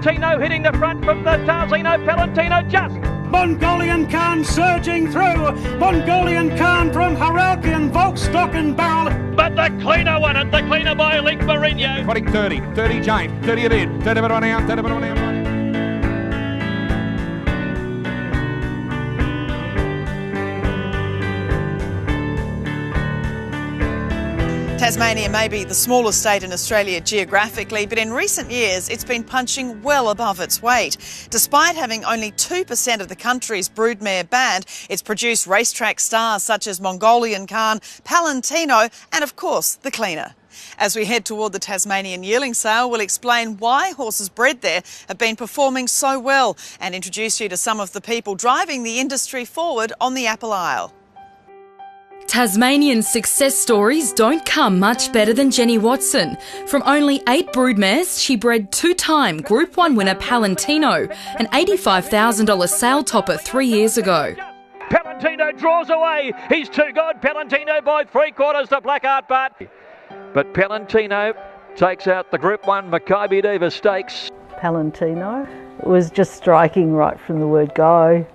Palantino hitting the front from the Tarzino. Palantino just. Mongolian Khan surging through. Mongolian Khan from Haralki and Volkstock and Barrel. But the cleaner won it. The cleaner by Link Mourinho. 20, 30 James, 30 it in, 30 it on out, 30 it on out. Tasmania may be the smallest state in Australia geographically, but in recent years it's been punching well above its weight. Despite having only 2% of the country's broodmare banned, it's produced racetrack stars such as Mongolian Khan, Palantino and, of course, the cleaner. As we head toward the Tasmanian Yearling Sale, we'll explain why horses bred there have been performing so well and introduce you to some of the people driving the industry forward on the Apple Isle. Tasmanian success stories don't come much better than Jenny Watson. From only 8 broodmares, she bred 2-time Group 1 winner Palantino, an $85,000 sale topper 3 years ago. Palantino draws away. He's too good. Palantino by 3/4 to Blackheart Butt. But Palantino takes out the Group 1 Maccabi Diva Stakes. Palantino was just striking right from the word go,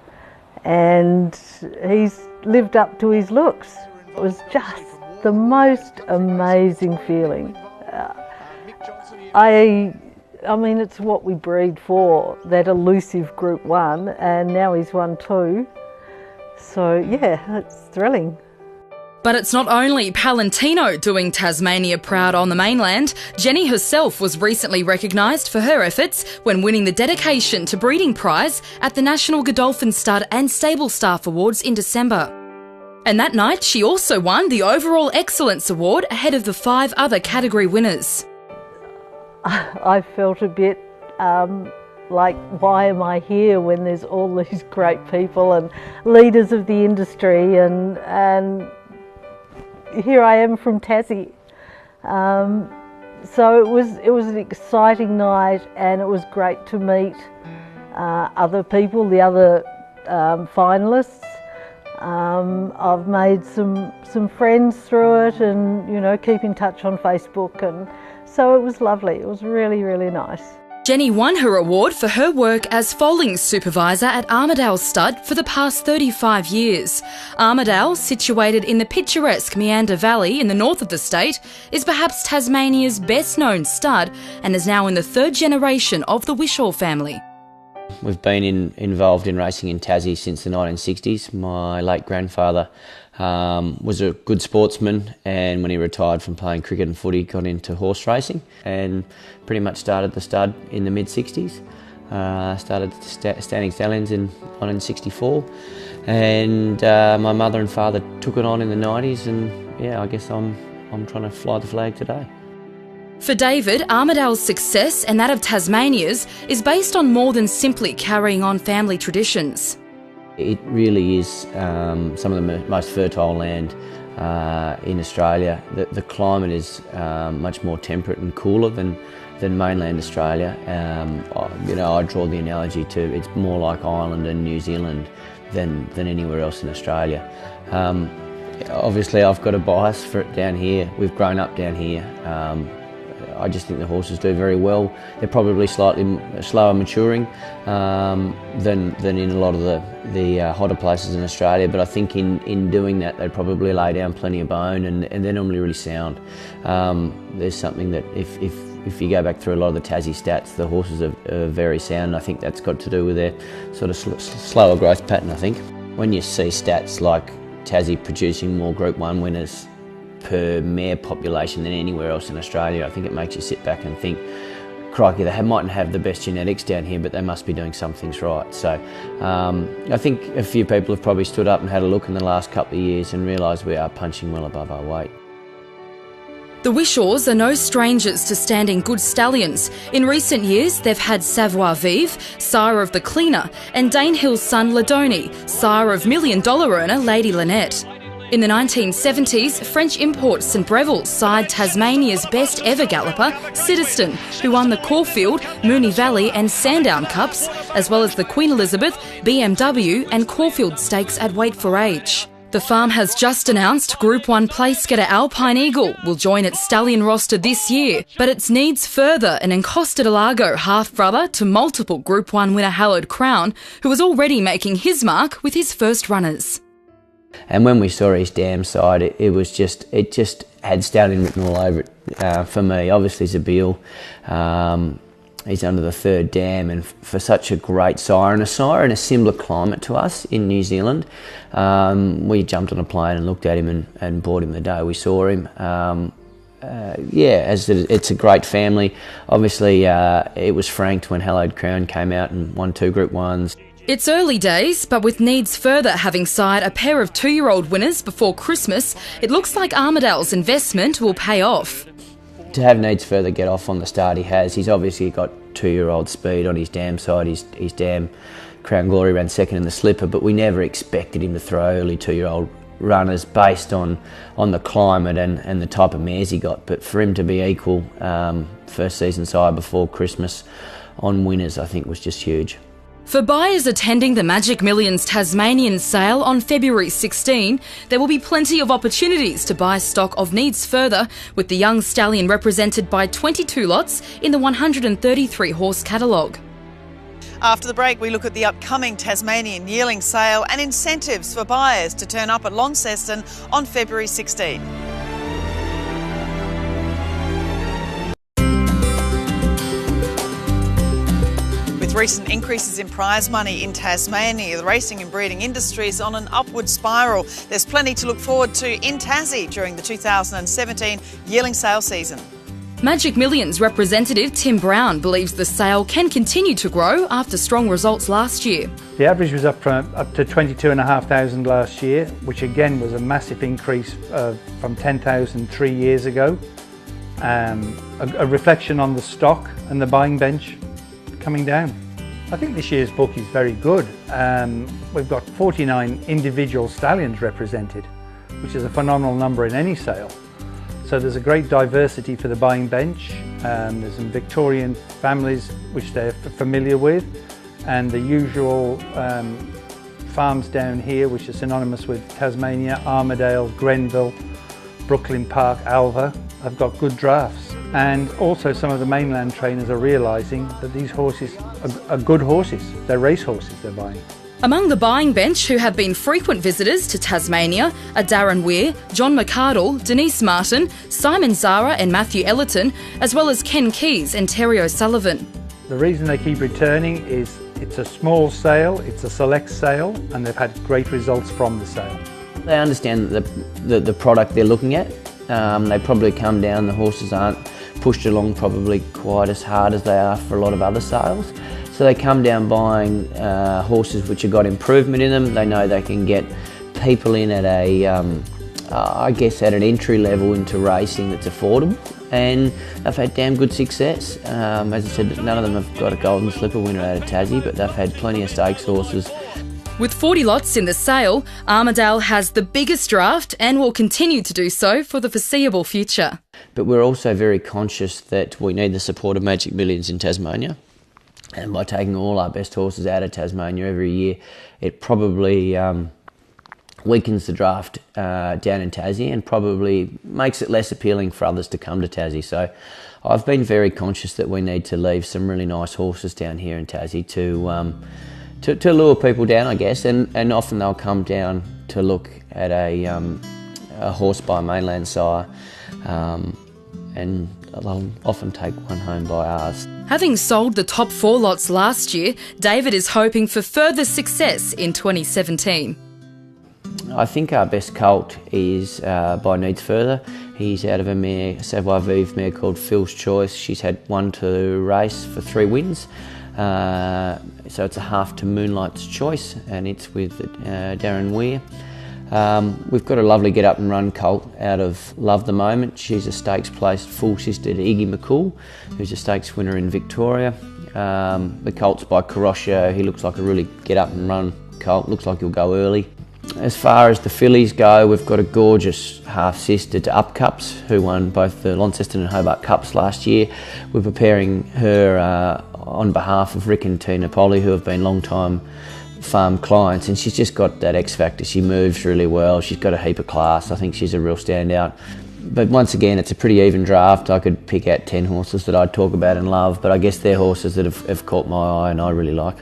and he's lived up to his looks. It was just the most amazing feeling. I mean, it's what we breed for, that elusive Group 1, and now he's won 2. So yeah, it's thrilling. But it's not only Palantino doing Tasmania proud on the mainland. Jenny herself was recently recognised for her efforts when winning the Dedication to Breeding prize at the National Godolphin Stud and Stable Staff Awards in December. And that night she also won the Overall Excellence Award ahead of the 5 other category winners. I felt a bit like, why am I here when there's all these great people and leaders of the industry, and here I am from Tassie. So it was an exciting night, and it was great to meet other people, the other finalists. I've made some friends through it, and keep in touch on Facebook, and so it was lovely. It was really, really nice. Jenny won her award for her work as foaling supervisor at Armidale Stud for the past 35 years. Armidale, situated in the picturesque Meander Valley in the north of the state, is perhaps Tasmania's best-known stud and is now in the 3rd generation of the Wishaw family. We've been involved in racing in Tassie since the 1960s. My late grandfather was a good sportsman, and when he retired from playing cricket and footy, got into horse racing and pretty much started the stud in the mid-60s. Started Standing Stallions in 1964, and my mother and father took it on in the 90s, and yeah, I guess I'm trying to fly the flag today. For David, Armidale's success and that of Tasmania's is based on more than simply carrying on family traditions. It really is some of the most fertile land in Australia. The climate is much more temperate and cooler than mainland Australia. I draw the analogy to it's more like Ireland and New Zealand than anywhere else in Australia. Obviously I've got a bias for it down here. We've grown up down here. I just think the horses do very well. They're probably slightly slower maturing than in a lot of the hotter places in Australia, but I think in doing that they probably lay down plenty of bone, and they're normally really sound. There's something that if you go back through a lot of the Tassie stats, the horses are very sound, and I think that's got to do with their sort of slower growth pattern, I think. When you see stats like Tassie producing more Group 1 winners per mare population than anywhere else in Australia, I think it makes you sit back and think, crikey, they mightn't have the best genetics down here, but they must be doing some things right. So I think a few people have probably stood up and had a look in the last couple of years and realised we are punching well above our weight. The Wishaws are no strangers to standing good stallions. In recent years, they've had Savoir Vive, sire of the Cleaner, and Danehill's son Ladoni, sire of million-dollar earner Lady Lynette. In the 1970s, French import St Breville sired Tasmania's best ever galloper, Citizen, who won the Caulfield, Moonee Valley and Sandown Cups, as well as the Queen Elizabeth, BMW and Caulfield Stakes at Weight for Age. The farm has just announced Group 1 place getter Alpine Eagle will join its stallion roster this year, but it needs further an Encosta de Lago half-brother to multiple Group 1 winner Hallowed Crown, who was already making his mark with his first runners. And when we saw his dam side, it just had stallion written all over it for me. Obviously Zabeel, he's under the third dam, and for such a great sire, and a sire in a similar climate to us in New Zealand, we jumped on a plane and looked at him and bought him the day we saw him. It's a great family. Obviously, it was franked when Hallowed Crown came out and won 2 Group 1s. It's early days, but with Needs Further having sired a pair of 2-year-old winners before Christmas, it looks like Armadale's investment will pay off. To have Needs Further get off on the start he has, he's obviously got 2-year-old speed on his dam side. His dam Crown Glory ran second in the slipper, but we never expected him to throw early 2-year-old runners based on the climate and the type of mares he got. But for him to be equal first season sire before Christmas on winners, I think was just huge. For buyers attending the Magic Millions Tasmanian Sale on February 16, there will be plenty of opportunities to buy stock of Needs Further, with the young stallion represented by 22 lots in the 133 horse catalogue. After the break, we look at the upcoming Tasmanian Yearling Sale and incentives for buyers to turn up at Launceston on February 16. With recent increases in prize money in Tasmania, the racing and breeding industry is on an upward spiral. There's plenty to look forward to in Tassie during the 2017 yearling sale season. Magic Millions representative Tim Brown believes the sale can continue to grow after strong results last year. The average was up to 22,500 last year, which again was a massive increase from 10,000 3 years ago. A reflection on the stock and the buying bench coming down. I think this year's book is very good. We've got 49 individual stallions represented, which is a phenomenal number in any sale. So there's a great diversity for the buying bench. There's some Victorian families which they're familiar with, and the usual farms down here which are synonymous with Tasmania, Armadale, Grenville, Brooklyn Park, Alva, have got good drafts. And also some of the mainland trainers are realising that these horses are good horses. They're race horses they're buying. Among the buying bench who have been frequent visitors to Tasmania are Darren Weir, John McArdle, Denise Martin, Simon Zara and Matthew Ellerton, as well as Ken Keys and Terry O'Sullivan. The reason they keep returning is it's a small sale, it's a select sale, and they've had great results from the sale. They understand the product they're looking at. They probably come down, the horses aren't pushed along probably quite as hard as they are for a lot of other sales. So they come down buying horses which have got improvement in them. They know they can get people in at at an entry level into racing that's affordable, and they've had damn good success. As I said, none of them have got a Golden Slipper winner out of Tassie, but they've had plenty of stakes horses. With 40 lots in the sale, Armadale has the biggest draft and will continue to do so for the foreseeable future. But we're also very conscious that we need the support of Magic Millions in Tasmania. And by taking all our best horses out of Tasmania every year, it probably weakens the draft down in Tassie and probably makes it less appealing for others to come to Tassie. So I've been very conscious that we need to leave some really nice horses down here in Tassie to lure people down, I guess, and often they'll come down to look at a horse by a mainland sire, and they'll often take one home by ours. Having sold the top 4 lots last year, David is hoping for further success in 2017. I think our best colt is by Needs Further. He's out of a mare, a Savoir Vive mare called Phil's Choice. She's had 1 to race for 3 wins. So it's a half to Moonlight's Choice, and it's with Darren Weir. We've got a lovely get up and run colt out of Love the Moment. She's a stakes placed full sister to Iggy McCool, who's a stakes winner in Victoria. The colt's by Caroscio. He looks like a really get up and run colt, looks like he'll go early. As far as the fillies go, we've got a gorgeous half sister to Up Cups, who won both the Launceston and Hobart Cups last year. We're preparing her on behalf of Rick and Tina Polly, who have been long time farm clients, and she's just got that X factor. She moves really well, she's got a heap of class. I think she's a real standout. But once again, it's a pretty even draft. I could pick out 10 horses that I'd talk about and love, but I guess they're horses that have caught my eye and I really like.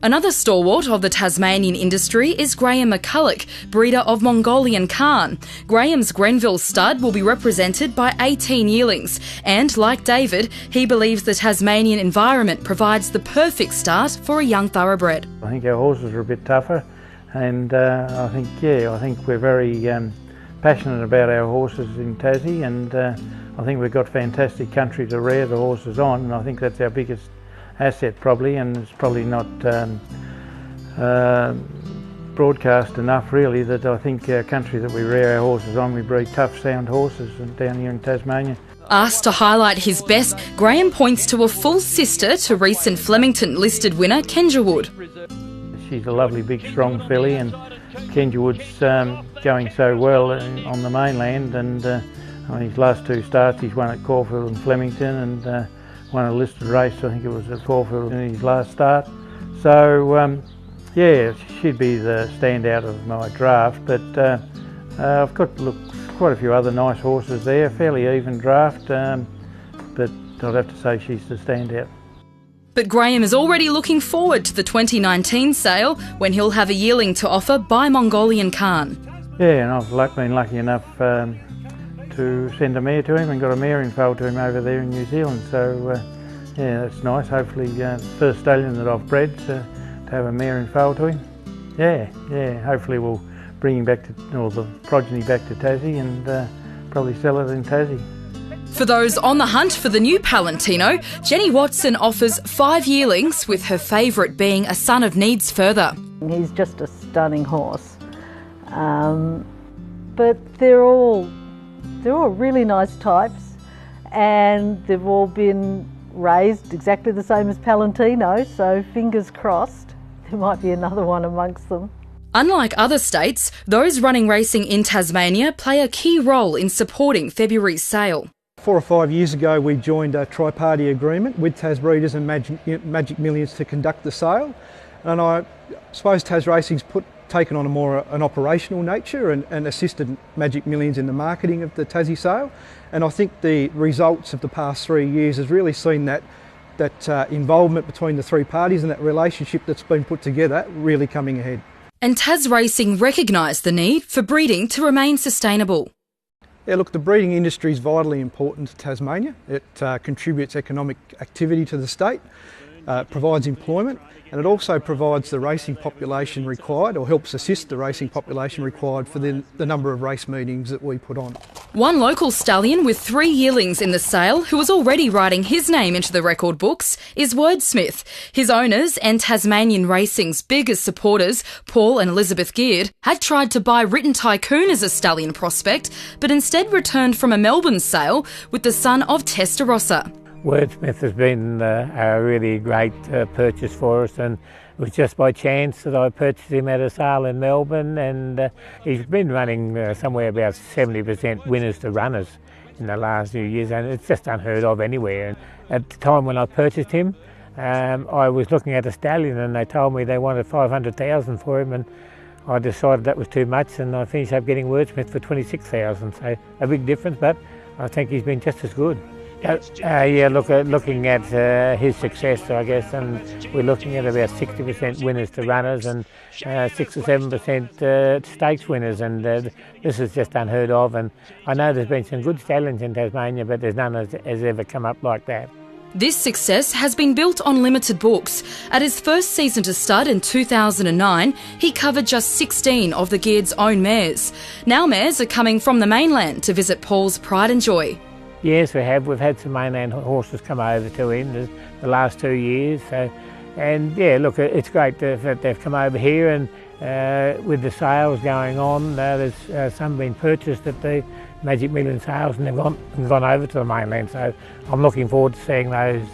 Another stalwart of the Tasmanian industry is Graham McCulloch, breeder of Mongolian Khan. Graham's Grenville stud will be represented by 18 yearlings, and like David, he believes the Tasmanian environment provides the perfect start for a young thoroughbred. I think our horses are a bit tougher, and I think we're very passionate about our horses in Tassie, and I think we've got fantastic country to rear the horses on, and I think that's our biggest asset probably, and it's probably not broadcast enough really, that I think our country that we rear our horses on, we breed tough, sound horses down here in Tasmania. Asked to highlight his best, Graham points to a full sister to recent Flemington listed winner Kenja Wood. She's a lovely big strong filly, and Kenja Wood's going so well on the mainland, and his last two starts he's won at Caulfield and Flemington, and won a listed race, I think it was at Caulfield in his last start. So yeah, she'd be the standout of my draft, but I've got quite a few other nice horses there, fairly even draft, but I'd have to say she's the standout. But Graham is already looking forward to the 2019 sale, when he'll have a yearling to offer by Mongolian Khan. Yeah, and I've been lucky enough to send a mare to him, and got a mare in foal to him over there in New Zealand, so yeah, that's nice. Hopefully first stallion that I've bred to have a mare in foal to him. Yeah, hopefully we'll bring him back to, or the progeny back to Tassie, and probably sell it in Tassie. For those on the hunt for the new Palantino, Jenny Watson offers 5 yearlings, with her favourite being a son of Needs Further. He's just a stunning horse, but they're all really nice types, and they've all been raised exactly the same as Palantino, so fingers crossed there might be another one amongst them. Unlike other states, those running racing in Tasmania play a key role in supporting February's sale. 4 or 5 years ago we joined a tri-party agreement with Tas Breeders and Magic Millions to conduct the sale, and I suppose Tas Racing's taken on an operational nature and assisted Magic Millions in the marketing of the Tassie sale, and I think the results of the past 3 years has really seen that involvement between the three parties and that relationship that's been put together really coming ahead. And Tas Racing recognised the need for breeding to remain sustainable. Yeah, look, the breeding industry is vitally important to Tasmania. It contributes economic activity to the state, provides employment, and it also provides the racing population required, or helps assist the racing population required for the number of race meetings that we put on. One local stallion with 3 yearlings in the sale, who was already writing his name into the record books, is Wordsmith. His owners and Tasmanian racing's biggest supporters, Paul and Elizabeth Geard, had tried to buy Written Tycoon as a stallion prospect, but instead returned from a Melbourne sale with the son of Testarossa. Wordsmith has been a really great purchase for us, and it was just by chance that I purchased him at a sale in Melbourne, and he's been running somewhere about 70% winners to runners in the last few years, and it's just unheard of anywhere. And at the time when I purchased him, I was looking at a stallion, and they told me they wanted $500,000 for him, and I decided that was too much, and I finished up getting Wordsmith for $26,000, so a big difference, but I think he's been just as good. Yeah, looking at his success, I guess, and we're looking at about 60% winners to runners and 6 or 7% stakes winners, and this is just unheard of. And I know there's been some good stallions in Tasmania, but there's none has ever come up like that. This success has been built on limited books. At his first season to stud in 2009, he covered just 16 of the Geard's own mares. Now mares are coming from the mainland to visit Paul's Pride and Joy. Yes, we have. We've had some mainland horses come over to him the last 2 years. So, and yeah, look, it's great that they've come over here, and with the sales going on, there's some been purchased at the Magic Million sales, and they've gone over to the mainland. So I'm looking forward to seeing those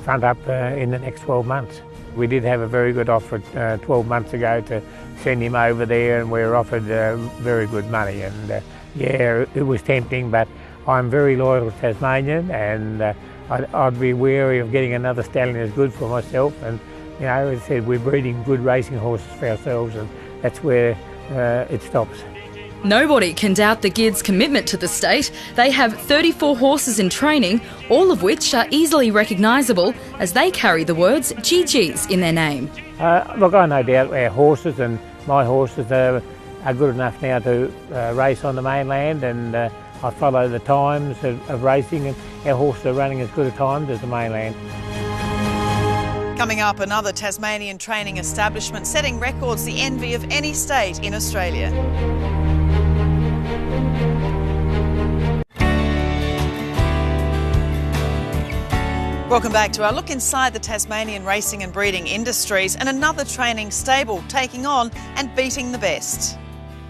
front up in the next 12 months. We did have a very good offer 12 months ago to send him over there, and we were offered very good money. And yeah, it was tempting, but I'm very loyal to Tasmania, and I'd be wary of getting another stallion as good for myself, and You know, as I said, we're breeding good racing horses for ourselves, and that's where it stops. Nobody can doubt the Gids' commitment to the state. They have 34 horses in training, all of which are easily recognisable as they carry the words GG's in their name. Look, I no doubt our horses and my horses are good enough now to race on the mainland, and I follow the times of racing, and our horses are running as good a times as the mainland. Coming up, another Tasmanian training establishment setting records, the envy of any state in Australia. Welcome back to our look inside the Tasmanian racing and breeding industries, and another training stable taking on and beating the best.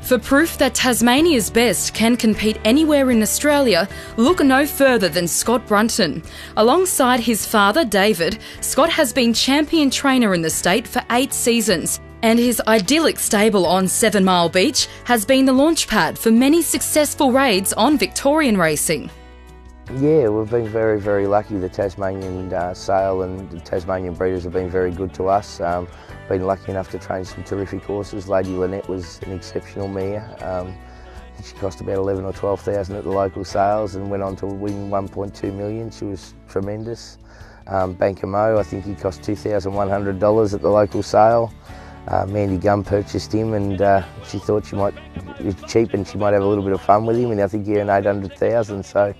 For proof that Tasmania's best can compete anywhere in Australia, look no further than Scott Brunton. Alongside his father, David, Scott has been champion trainer in the state for 8 seasons, and his idyllic stable on 7 Mile Beach has been the launchpad for many successful raids on Victorian racing. Yeah, we've been very, very lucky. The Tasmanian Sale and the Tasmanian breeders have been very good to us. Been lucky enough to train some terrific horses. Lady Lynette was an exceptional mare. She cost about 11 or 12,000 at the local sales and went on to win 1.2 million. She was tremendous. Banker Mo, I think he cost $2,100 at the local sale. Mandy Gum purchased him, and she thought she might, it's cheap and she might have a little bit of fun with him, and I think he earned 800,000. So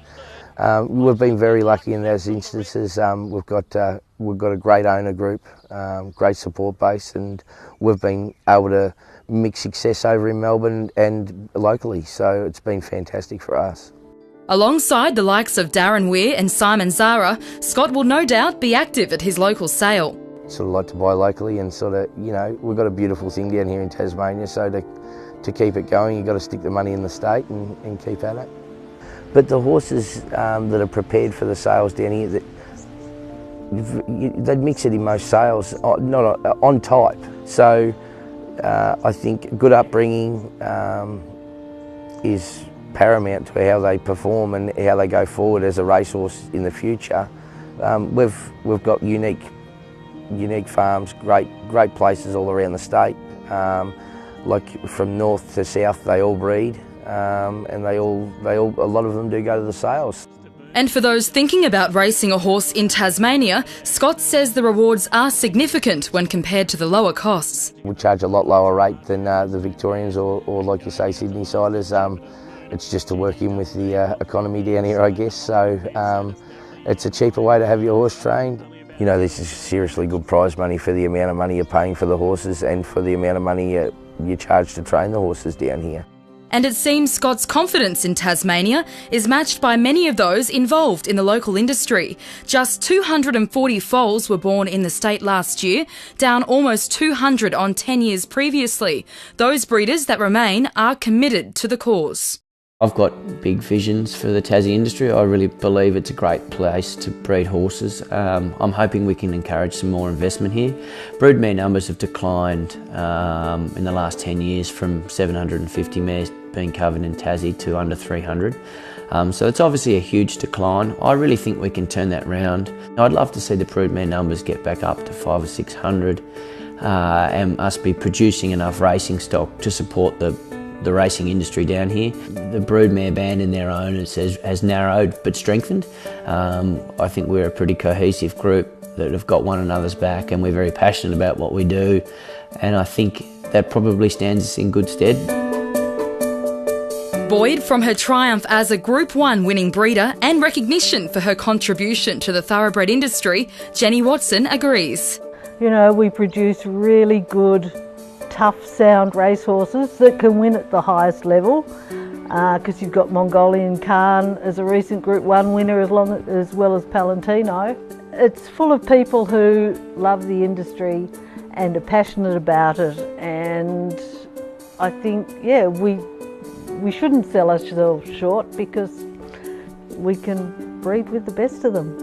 we've been very lucky in those instances. We've got a great owner group, great support base, and we've been able to mix success over in Melbourne and locally, so it's been fantastic for us. Alongside the likes of Darren Weir and Simon Zara, Scott will no doubt be active at his local sale. Sort of like to buy locally, and sort of, you know, we've got a beautiful thing down here in Tasmania, so to keep it going, you've got to stick the money in the state and keep at it. But the horses that are prepared for the sales down here, they'd mix it in most sales, not on type. So I think good upbringing is paramount to how they perform and how they go forward as a racehorse in the future. We've got unique farms, great places all around the state. Like from north to south, they all breed. And a lot of them do go to the sales. And for those thinking about racing a horse in Tasmania, Scott says the rewards are significant when compared to the lower costs. We charge a lot lower rate than the Victorians or like you say, Sydney siders. It's just to work in with the economy down here, I guess. So it's a cheaper way to have your horse trained. You know, this is seriously good prize money for the amount of money you're paying for the horses and for the amount of money you charge to train the horses down here. And it seems Scott's confidence in Tasmania is matched by many of those involved in the local industry. Just 240 foals were born in the state last year, down almost 200 on 10 years previously. Those breeders that remain are committed to the cause. I've got big visions for the Tassie industry. I really believe it's a great place to breed horses. I'm hoping we can encourage some more investment here. Broodmare numbers have declined in the last 10 years from 750 mares being covered in Tassie to under 300. So it's obviously a huge decline. I really think we can turn that round. I'd love to see the broodmare numbers get back up to 500 or 600 and us be producing enough racing stock to support the racing industry down here. The broodmare band in their own has narrowed but strengthened. I think we're a pretty cohesive group that have got one another's back, and we're very passionate about what we do, and I think that probably stands us in good stead. Buoyed from her triumph as a Group 1 winning breeder and recognition for her contribution to the thoroughbred industry, Jenny Watson agrees. You know, we produce really good, tough, sound racehorses that can win at the highest level, because you've got Mongolian Khan as a recent Group 1 winner as well as Palantino. It's full of people who love the industry and are passionate about it, and I think, yeah, we shouldn't sell ourselves short because we can breed with the best of them.